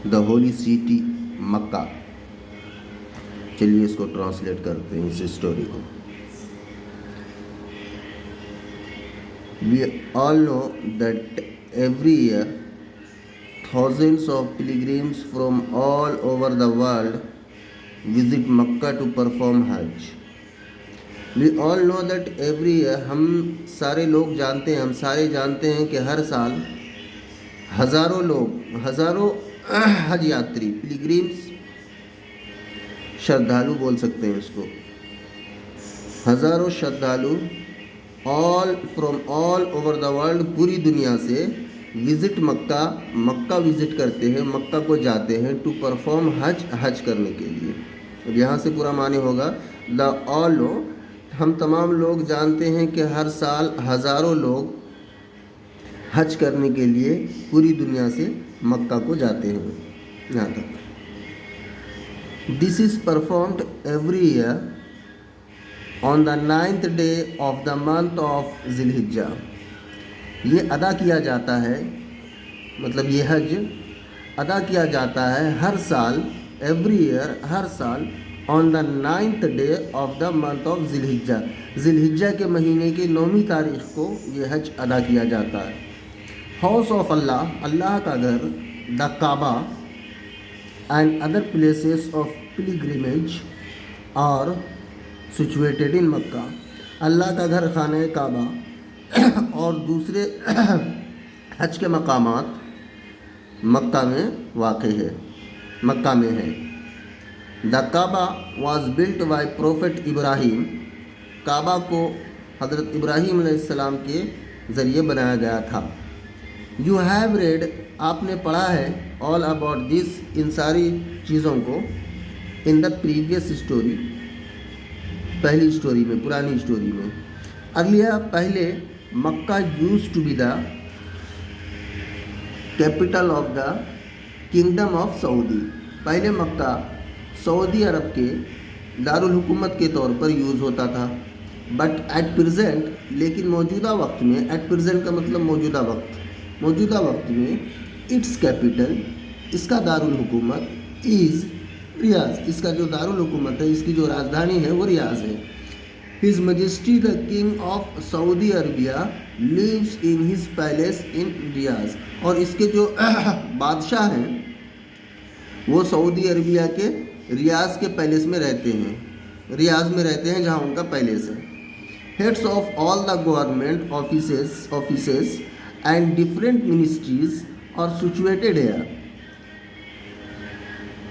The holy city मक्का। चलिए इसको translate करते हैं, इस स्टोरी को। We all know that every year thousands of pilgrims from all over the world visit Makkah to perform Hajj. We all know that every year, हम सारे लोग जानते हैं, हम सारे जानते हैं कि हर साल हज़ारों लोग, हज़ारों हज यात्री, पिलग्रिम्स, श्रद्धालु बोल सकते हैं इसको, हज़ारों श्रद्धालु all from all over the world, पूरी दुनिया से विज़िट मक्का, मक्का विज़िट करते हैं, मक्का को जाते हैं टू परफॉर्म हज, हज करने के लिए। अब यहाँ से पूरा माने होगा द ऑल नो, हम तमाम लोग जानते हैं कि हर साल हज़ारों लोग हज करने के लिए पूरी दुनिया से मक्का को जाते हैं। यहाँ तक this is performed every year on the 9th day of the month of ज़िलहिज्जा। ये अदा किया जाता है, मतलब ये हज अदा किया जाता है हर साल, एवरी ईयर, हर साल, on the 9th day of the month of ज़िलहिज्जा। ज़िलहिज्जा के महीने की 9वीं तारीख को ये हज अदा किया जाता है। हाउस ऑफ अल्लाह, अल्लाह का घर, the Kaaba and other places of pilgrimage are situated in Mecca. Allah का घर, खाने काबा और दूसरे हज के मकामात मक्का में वाक़ है, मक्का में है। The Kaaba was built by prophet Ibrahim. Kaaba को हज़रत इब्राहीम अलैहिस्सलाम के ज़रिए बनाया गया था। यू हैव रेड, आपने पढ़ा है, ऑल अबाउट दिस, इन सारी चीज़ों को, इन द प्रीवियस स्टोरी, पहली स्टोरी में, पुरानी स्टोरी में। अर्लियर, पहले, Mecca used to be the capital of the kingdom of Saudi. पहले मक्का सऊदी अरब के दारुल हुकूमत के तौर पर यूज़ होता था। बट एट प्रेजेंट, लेकिन मौजूदा वक्त में, एट प्रेजेंट का मतलब मौजूदा वक्त, मौजूदा वक्त में इट्स कैपिटल, इसका दारुल हुकूमत इज़ रियाज, इसका जो दारुल हुकूमत है, इसकी जो राजधानी है वो रियाज है। His majesty the king of Saudi Arabia lives in his palace in Riyadh. और इसके जो बादशाह हैं वो सऊदी अरबिया के रियाज के पैलेस में रहते हैं, रियाज में रहते हैं, जहाँ उनका पैलेस है। Heads of all the government offices and different ministries are situated here.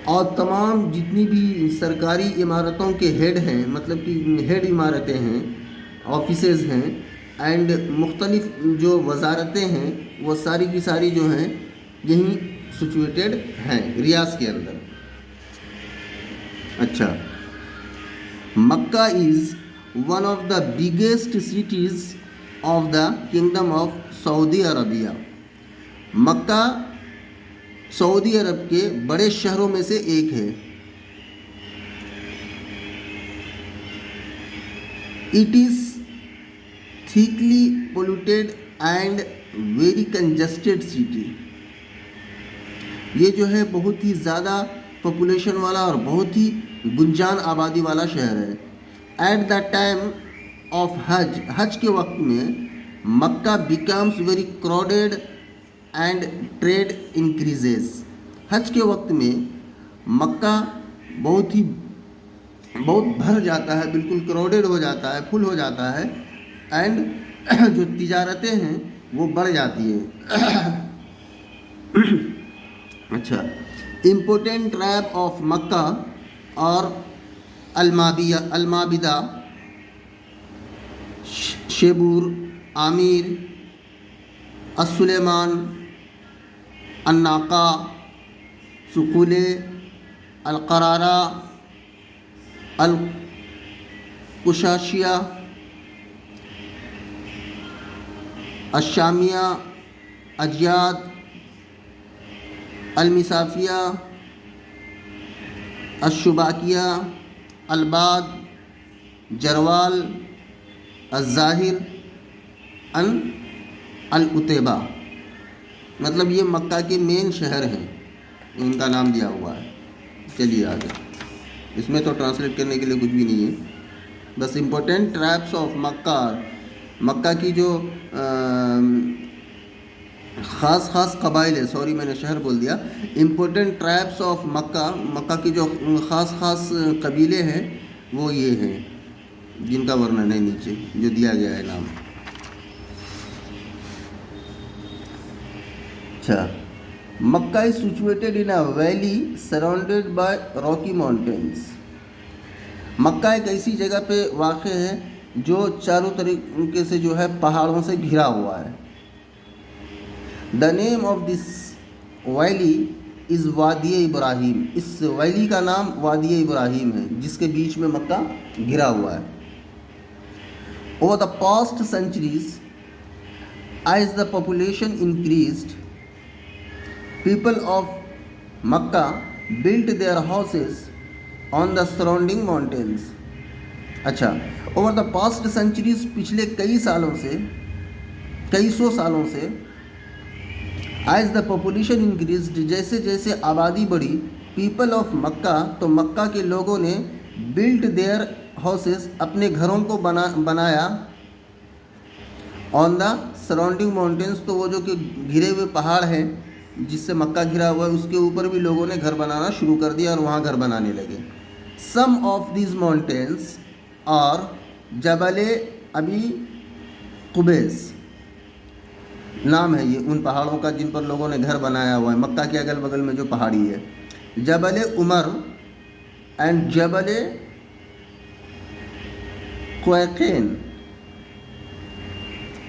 और तमाम जितनी भी सरकारी इमारतों के हेड हैं, मतलब कि हेड इमारतें हैं, ऑफिसेज हैं, एंड मुख्तलिफ जो वजारतें हैं, वो सारी की सारी जो हैं यहीं सिचुएटेड हैं रियाज के अंदर। अच्छा, Mecca is one of the biggest cities of the kingdom of Saudi Arabia. Mecca Saudi Arab के बड़े शहरों में से एक है। It is thickly polluted and very congested city. ये जो है बहुत ही ज़्यादा पॉपुलेशन वाला और बहुत ही गुंजान आबादी वाला शहर है। एट द टाइम ऑफ हज, हज के वक्त में Mecca becomes very crowded and trade increases. हज के वक्त में मक्का बहुत भर जाता है, बिल्कुल क्राउडेड हो जाता है, फुल हो जाता है, एंड जो तिजारतें हैं वो बढ़ जाती हैं। अच्छा, इम्पोर्टेंट ट्राइब ऑफ मक्का और अलमाबिदा, शेबूर, आमिर, असुलेमान, अन्नाका, सुकुले, अलकरारा, अलकुशाशिया, अशामिया, अजियाद, अलमिसाफिया, अशुबाकिया, अलबाद, जरवाल, अज़ाहिर, अल उतैबा। मतलब ये मक्का के मेन शहर हैं। उनका नाम दिया हुआ है। चलिए आगे, इसमें तो ट्रांसलेट करने के लिए कुछ भी नहीं है, बस इम्पोर्टेंट ट्राइब्स ऑफ मक्का, मक्का की जो ख़ास ख़ास कबाइल है, सॉरी मैंने शहर बोल दिया, इम्पोर्टेंट ट्राइब्स ऑफ मक्का, मक्का की जो ख़ास ख़ास कबीले हैं वो ये हैं, जिनका वर्णन है नीचे जो दिया गया है नाम। अच्छा, Mecca is situated in a valley surrounded by rocky mountains. Mecca एक ऐसी जगह पे वाक़ है जो चारों तरीके से जो है पहाड़ों से घिरा हुआ है। The name of this valley is वादी इब्राहिम। इस वैली का नाम वादी इब्राहिम है, जिसके बीच में मक्का घिरा हुआ है। Over the past centuries as the population increased, people of Makkah built their houses on the surrounding mountains। अच्छा, ओवर द पास्ट सेंचुरीज, पिछले कई सालों से, कई सौ सालों से, एज द पॉपुलेशन इंक्रीज्ड, जैसे जैसे आबादी बढ़ी, पीपल ऑफ मक्का, तो मक्का के लोगों ने बिल्ट देयर हाउसेस, अपने घरों को बनाया, ऑन द सराउंडिंग माउंटेन्स, तो वो जो कि घिरे हुए पहाड़ हैं जिससे मक्का घिरा हुआ है, उसके ऊपर भी लोगों ने घर बनाना शुरू कर दिया और वहाँ घर बनाने लगे। सम ऑफ दीज माउंटेन्स और जबल अबी कुबैस नाम है ये उन पहाड़ों का जिन पर लोगों ने घर बनाया हुआ है, मक्का के अगल बगल में जो पहाड़ी है। Jabal Umar and Jabal Qaiqan,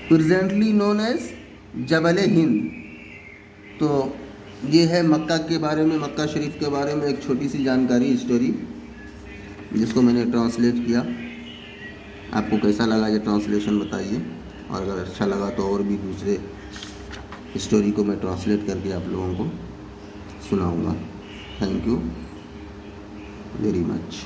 presently known as Jabal Hind. तो ये है मक्का के बारे में, मक्का शरीफ के बारे में एक छोटी सी जानकारी, स्टोरी, जिसको मैंने ट्रांसलेट किया। आपको कैसा लगा ये ट्रांसलेशन बताइए, और अगर अच्छा लगा तो और भी दूसरे स्टोरी को मैं ट्रांसलेट करके आप लोगों को सुनाऊंगा। Thank you very much.